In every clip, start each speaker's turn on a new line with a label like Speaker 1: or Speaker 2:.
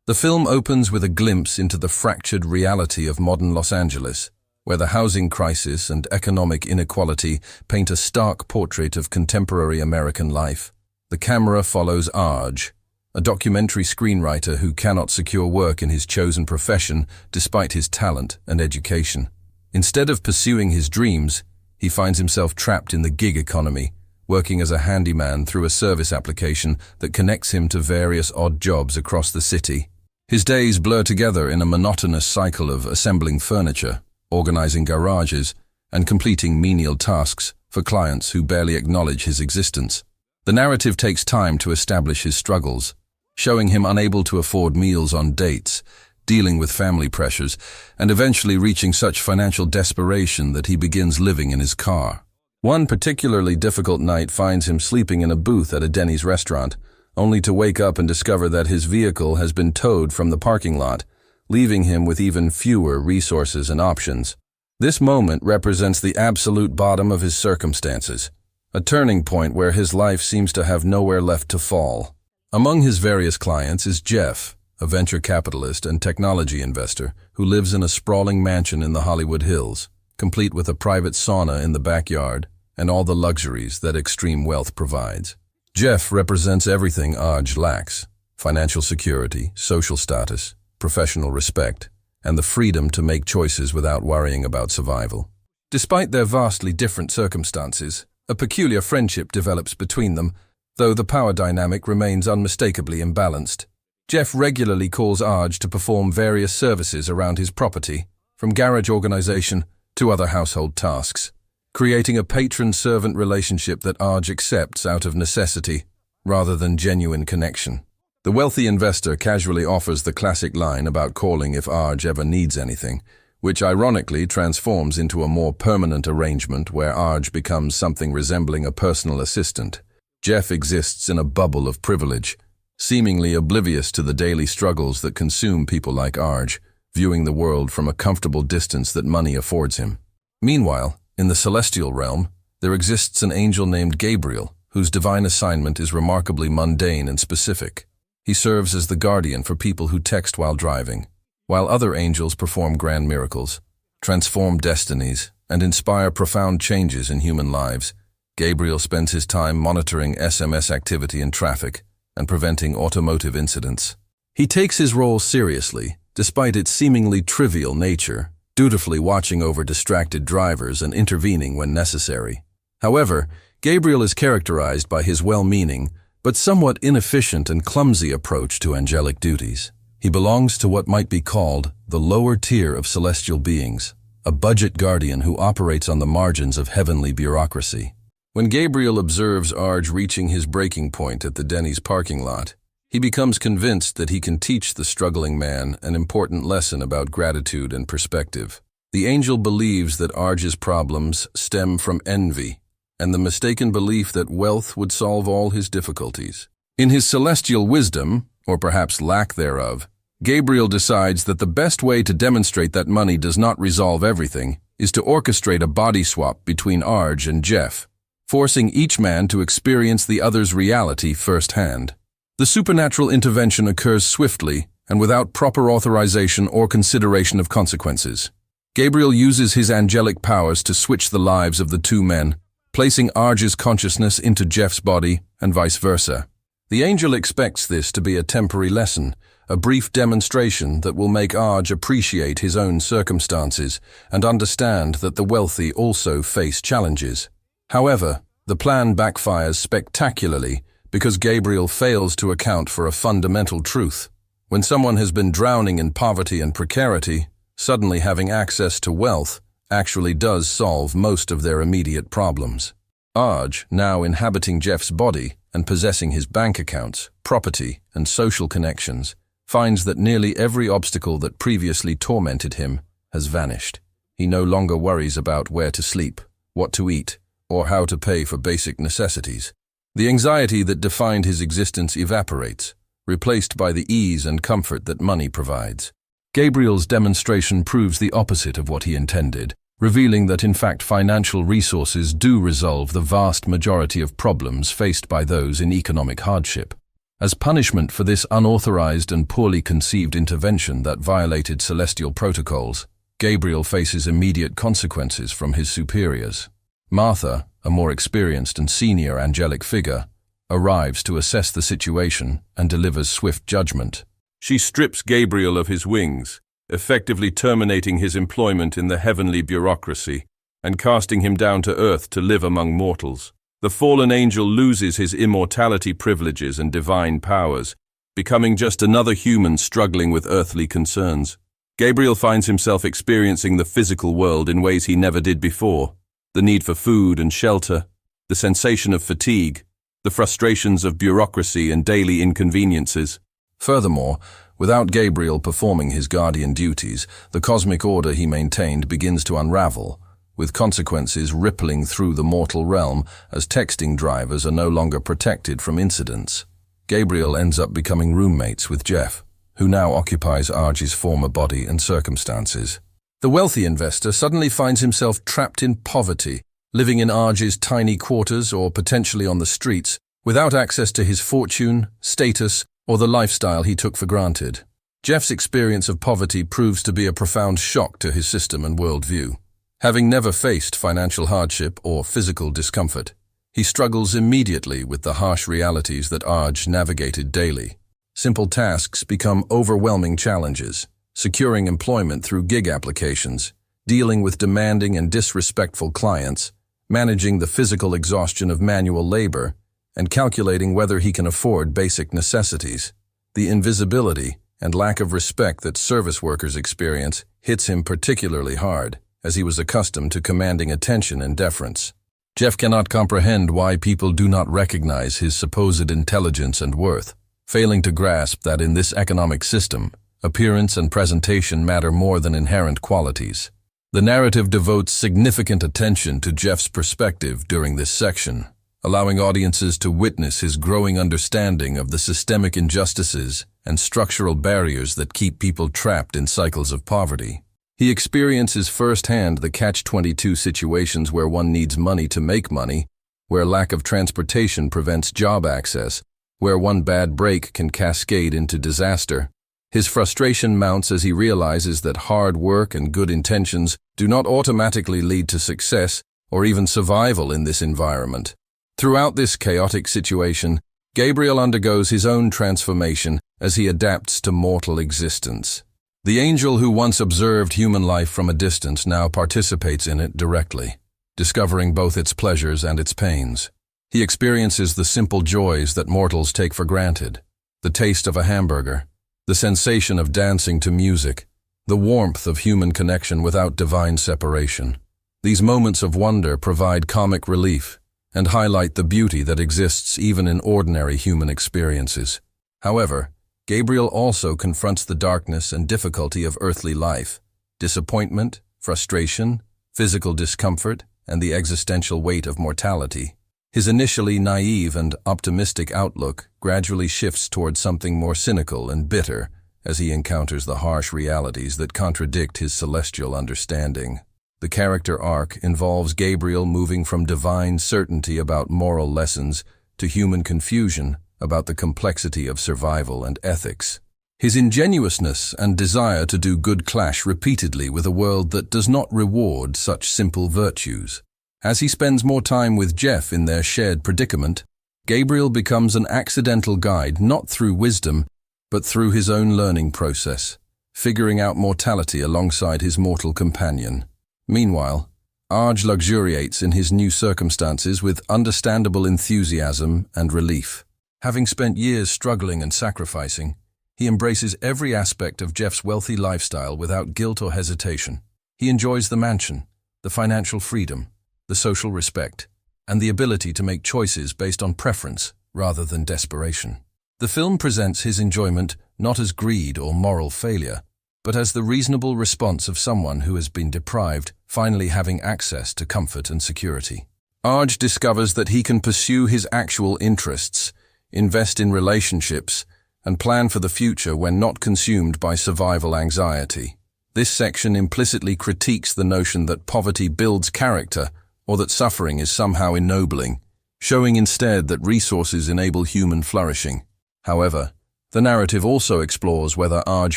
Speaker 1: The film opens with a glimpse into the fractured reality of modern Los Angeles, where the housing crisis and economic inequality paint a stark portrait of contemporary American life. The camera follows Arj, a documentary screenwriter who cannot secure work in his chosen profession despite his talent and education. Instead of pursuing his dreams, he finds himself trapped in the gig economy, working as a handyman through a service application that connects him to various odd jobs across the city. His days blur together in a monotonous cycle of assembling furniture, organizing garages, and completing menial tasks for clients who barely acknowledge his existence. The narrative takes time to establish his struggles, showing him unable to afford meals on dates, dealing with family pressures, and eventually reaching such financial desperation that he begins living in his car. One particularly difficult night finds him sleeping in a booth at a Denny's restaurant, only to wake up and discover that his vehicle has been towed from the parking lot, leaving him with even fewer resources and options. This moment represents the absolute bottom of his circumstances, a turning point where his life seems to have nowhere left to fall. Among his various clients is Jeff, a venture capitalist and technology investor who lives in a sprawling mansion in the Hollywood Hills, complete with a private sauna in the backyard and all the luxuries that extreme wealth provides. Jeff represents everything Arj lacks: financial security, social status, professional respect, and the freedom to make choices without worrying about survival. Despite their vastly different circumstances, a peculiar friendship develops between them, though the power dynamic remains unmistakably imbalanced. Jeff regularly calls Arj to perform various services around his property, from garage organization to other household tasks, creating a patron-servant relationship that Arj accepts out of necessity rather than genuine connection. The wealthy investor casually offers the classic line about calling if Arj ever needs anything, which ironically transforms into a more permanent arrangement where Arj becomes something resembling a personal assistant. Jeff exists in a bubble of privilege, seemingly oblivious to the daily struggles that consume people like Arj, viewing the world from a comfortable distance that money affords him. Meanwhile, in the celestial realm, there exists an angel named Gabriel, whose divine assignment is remarkably mundane and specific. He serves as the guardian for people who text while driving, while other angels perform grand miracles, transform destinies, and inspire profound changes in human lives. Gabriel spends his time monitoring SMS activity in traffic and preventing automotive incidents. He takes his role seriously, despite its seemingly trivial nature, dutifully watching over distracted drivers and intervening when necessary. However, Gabriel is characterized by his well-meaning, but somewhat inefficient and clumsy approach to angelic duties. He belongs to what might be called the lower tier of celestial beings, a budget guardian who operates on the margins of heavenly bureaucracy. When Gabriel observes Arj reaching his breaking point at the Denny's parking lot, he becomes convinced that he can teach the struggling man an important lesson about gratitude and perspective. The angel believes that Arj's problems stem from envy and the mistaken belief that wealth would solve all his difficulties. In his celestial wisdom, or perhaps lack thereof, Gabriel decides that the best way to demonstrate that money does not resolve everything is to orchestrate a body swap between Arj and Jeff, forcing each man to experience the other's reality firsthand. The supernatural intervention occurs swiftly and without proper authorization or consideration of consequences. Gabriel uses his angelic powers to switch the lives of the two men, placing Arj's consciousness into Jeff's body and vice versa. The angel expects this to be a temporary lesson, a brief demonstration that will make Arj appreciate his own circumstances and understand that the wealthy also face challenges. However, the plan backfires spectacularly because Gabriel fails to account for a fundamental truth. When someone has been drowning in poverty and precarity, suddenly having access to wealth actually does solve most of their immediate problems. Arj, now inhabiting Jeff's body and possessing his bank accounts, property, and social connections, finds that nearly every obstacle that previously tormented him has vanished. He no longer worries about where to sleep, what to eat, or how to pay for basic necessities. The anxiety that defined his existence evaporates, replaced by the ease and comfort that money provides. Gabriel's demonstration proves the opposite of what he intended, revealing that in fact financial resources do resolve the vast majority of problems faced by those in economic hardship. As punishment for this unauthorized and poorly conceived intervention that violated celestial protocols, Gabriel faces immediate consequences from his superiors. Martha, a more experienced and senior angelic figure, arrives to assess the situation and delivers swift judgment. She strips Gabriel of his wings, effectively terminating his employment in the heavenly bureaucracy and casting him down to earth to live among mortals. The fallen angel loses his immortality privileges and divine powers, becoming just another human struggling with earthly concerns. Gabriel finds himself experiencing the physical world in ways he never did before. The need for food and shelter, the sensation of fatigue, the frustrations of bureaucracy and daily inconveniences. Furthermore, without Gabriel performing his guardian duties, the cosmic order he maintained begins to unravel, with consequences rippling through the mortal realm as texting drivers are no longer protected from incidents. Gabriel ends up becoming roommates with Jeff, who now occupies Arj's former body and circumstances. The wealthy investor suddenly finds himself trapped in poverty, living in Arj's tiny quarters or potentially on the streets, without access to his fortune, status, or the lifestyle he took for granted. Jeff's experience of poverty proves to be a profound shock to his system and worldview. Having never faced financial hardship or physical discomfort, he struggles immediately with the harsh realities that Arj navigated daily. Simple tasks become overwhelming challenges: securing employment through gig applications, dealing with demanding and disrespectful clients, managing the physical exhaustion of manual labor, and calculating whether he can afford basic necessities. The invisibility and lack of respect that service workers experience hits him particularly hard, as he was accustomed to commanding attention and deference. Jeff cannot comprehend why people do not recognize his supposed intelligence and worth, failing to grasp that in this economic system, appearance and presentation matter more than inherent qualities. The narrative devotes significant attention to Jeff's perspective during this section, allowing audiences to witness his growing understanding of the systemic injustices and structural barriers that keep people trapped in cycles of poverty. He experiences firsthand the catch-22 situations where one needs money to make money, where lack of transportation prevents job access, where one bad break can cascade into disaster. His frustration mounts as he realizes that hard work and good intentions do not automatically lead to success or even survival in this environment. Throughout this chaotic situation, Gabriel undergoes his own transformation as he adapts to mortal existence. The angel who once observed human life from a distance now participates in it directly, discovering both its pleasures and its pains. He experiences the simple joys that mortals take for granted: the taste of a hamburger, the sensation of dancing to music, the warmth of human connection without divine separation. These moments of wonder provide comic relief and highlight the beauty that exists even in ordinary human experiences. However, Gabriel also confronts the darkness and difficulty of earthly life: disappointment, frustration, physical discomfort, and the existential weight of mortality. His initially naive and optimistic outlook gradually shifts towards something more cynical and bitter as he encounters the harsh realities that contradict his celestial understanding. The character arc involves Gabriel moving from divine certainty about moral lessons to human confusion about the complexity of survival and ethics. His ingenuousness and desire to do good clash repeatedly with a world that does not reward such simple virtues. As he spends more time with Jeff in their shared predicament, Gabriel becomes an accidental guide not through wisdom, but through his own learning process, figuring out mortality alongside his mortal companion. Meanwhile, Arj luxuriates in his new circumstances with understandable enthusiasm and relief. Having spent years struggling and sacrificing, he embraces every aspect of Jeff's wealthy lifestyle without guilt or hesitation. He enjoys the mansion, the financial freedom, the social respect, and the ability to make choices based on preference rather than desperation. The film presents his enjoyment not as greed or moral failure, but as the reasonable response of someone who has been deprived, finally having access to comfort and security. Arj discovers that he can pursue his actual interests, invest in relationships, and plan for the future when not consumed by survival anxiety. This section implicitly critiques the notion that poverty builds character or that suffering is somehow ennobling, showing instead that resources enable human flourishing. However, the narrative also explores whether Arj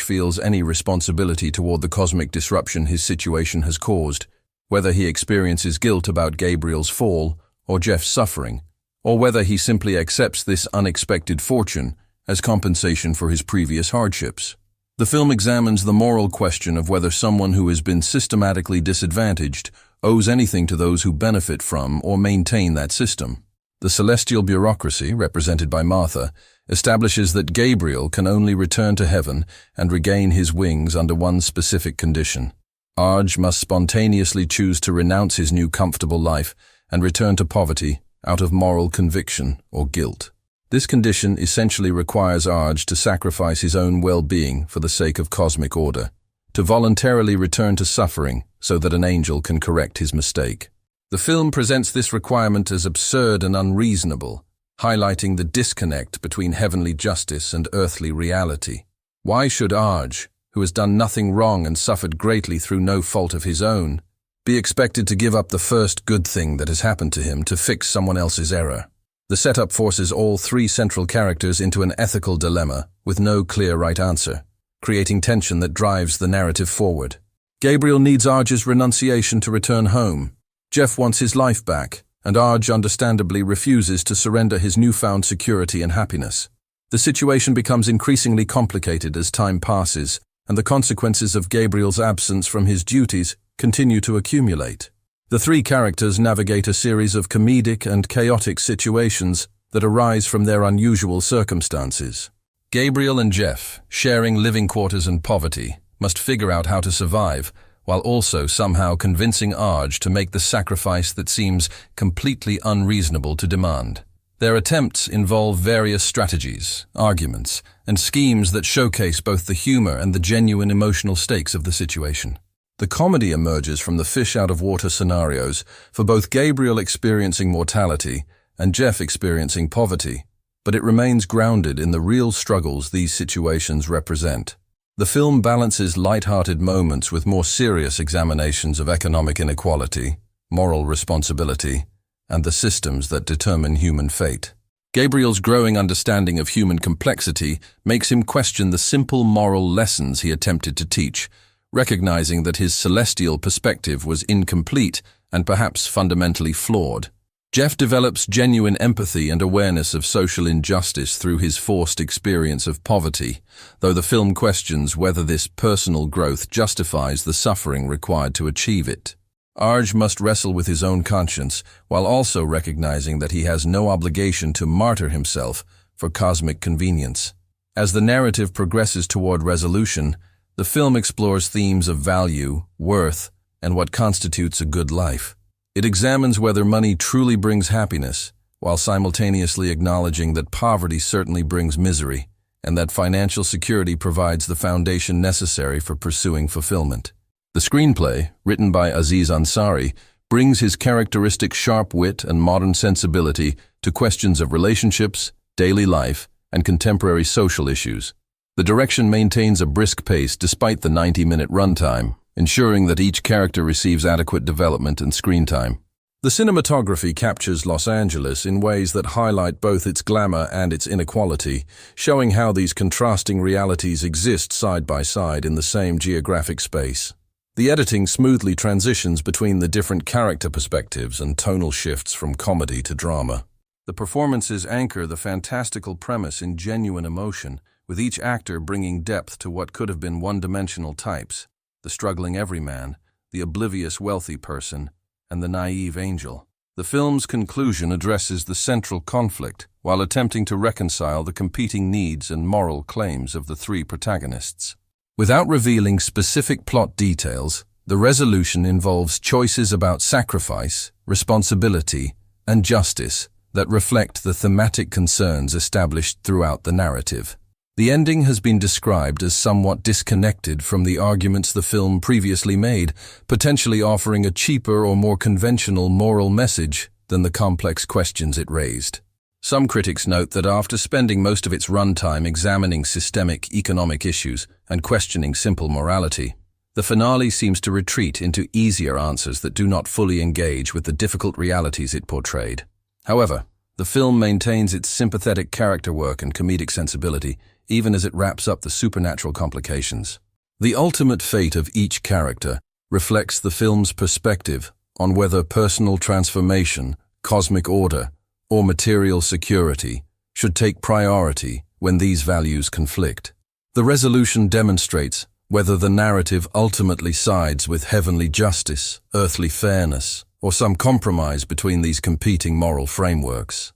Speaker 1: feels any responsibility toward the cosmic disruption his situation has caused, whether he experiences guilt about Gabriel's fall or Jeff's suffering, or whether he simply accepts this unexpected fortune as compensation for his previous hardships. The film examines the moral question of whether someone who has been systematically disadvantaged owes anything to those who benefit from or maintain that system. The celestial bureaucracy, represented by Martha, establishes that Gabriel can only return to heaven and regain his wings under one specific condition. Arj must spontaneously choose to renounce his new comfortable life and return to poverty out of moral conviction or guilt. This condition essentially requires Arj to sacrifice his own well-being for the sake of cosmic order, to voluntarily return to suffering so that an angel can correct his mistake. The film presents this requirement as absurd and unreasonable, highlighting the disconnect between heavenly justice and earthly reality. Why should Arj, who has done nothing wrong and suffered greatly through no fault of his own, be expected to give up the first good thing that has happened to him to fix someone else's error? The setup forces all three central characters into an ethical dilemma with no clear right answer, creating tension that drives the narrative forward. Gabriel needs Arj's renunciation to return home. Jeff wants his life back, and Arj understandably refuses to surrender his newfound security and happiness. The situation becomes increasingly complicated as time passes, and the consequences of Gabriel's absence from his duties continue to accumulate. The three characters navigate a series of comedic and chaotic situations that arise from their unusual circumstances. Gabriel and Jeff, sharing living quarters and poverty, must figure out how to survive, while also somehow convincing Arj to make the sacrifice that seems completely unreasonable to demand. Their attempts involve various strategies, arguments, and schemes that showcase both the humor and the genuine emotional stakes of the situation. The comedy emerges from the fish-out-of-water scenarios for both Gabriel experiencing mortality and Jeff experiencing poverty, but it remains grounded in the real struggles these situations represent. The film balances light-hearted moments with more serious examinations of economic inequality, moral responsibility, and the systems that determine human fate. Gabriel's growing understanding of human complexity makes him question the simple moral lessons he attempted to teach, recognizing that his celestial perspective was incomplete and perhaps fundamentally flawed. Jeff develops genuine empathy and awareness of social injustice through his forced experience of poverty, though the film questions whether this personal growth justifies the suffering required to achieve it. Arj must wrestle with his own conscience, while also recognizing that he has no obligation to martyr himself for cosmic convenience. As the narrative progresses toward resolution, the film explores themes of value, worth, and what constitutes a good life. It examines whether money truly brings happiness, while simultaneously acknowledging that poverty certainly brings misery, and that financial security provides the foundation necessary for pursuing fulfillment. The screenplay, written by Aziz Ansari, brings his characteristic sharp wit and modern sensibility to questions of relationships, daily life, and contemporary social issues. The direction maintains a brisk pace despite the 90-minute runtime, ensuring that each character receives adequate development and screen time. The cinematography captures Los Angeles in ways that highlight both its glamour and its inequality, showing how these contrasting realities exist side by side in the same geographic space. The editing smoothly transitions between the different character perspectives and tonal shifts from comedy to drama. The performances anchor the fantastical premise in genuine emotion, with each actor bringing depth to what could have been one-dimensional types: the struggling everyman, the oblivious wealthy person, and the naive angel. The film's conclusion addresses the central conflict while attempting to reconcile the competing needs and moral claims of the three protagonists. Without revealing specific plot details, the resolution involves choices about sacrifice, responsibility, and justice that reflect the thematic concerns established throughout the narrative. The ending has been described as somewhat disconnected from the arguments the film previously made, potentially offering a cheaper or more conventional moral message than the complex questions it raised. Some critics note that after spending most of its runtime examining systemic economic issues and questioning simple morality, the finale seems to retreat into easier answers that do not fully engage with the difficult realities it portrayed. However, The film maintains its sympathetic character work and comedic sensibility, even as it wraps up the supernatural complications. The ultimate fate of each character reflects the film's perspective on whether personal transformation, cosmic order, or material security should take priority when these values conflict. The resolution demonstrates whether the narrative ultimately sides with heavenly justice, earthly fairness, or some compromise between these competing moral frameworks.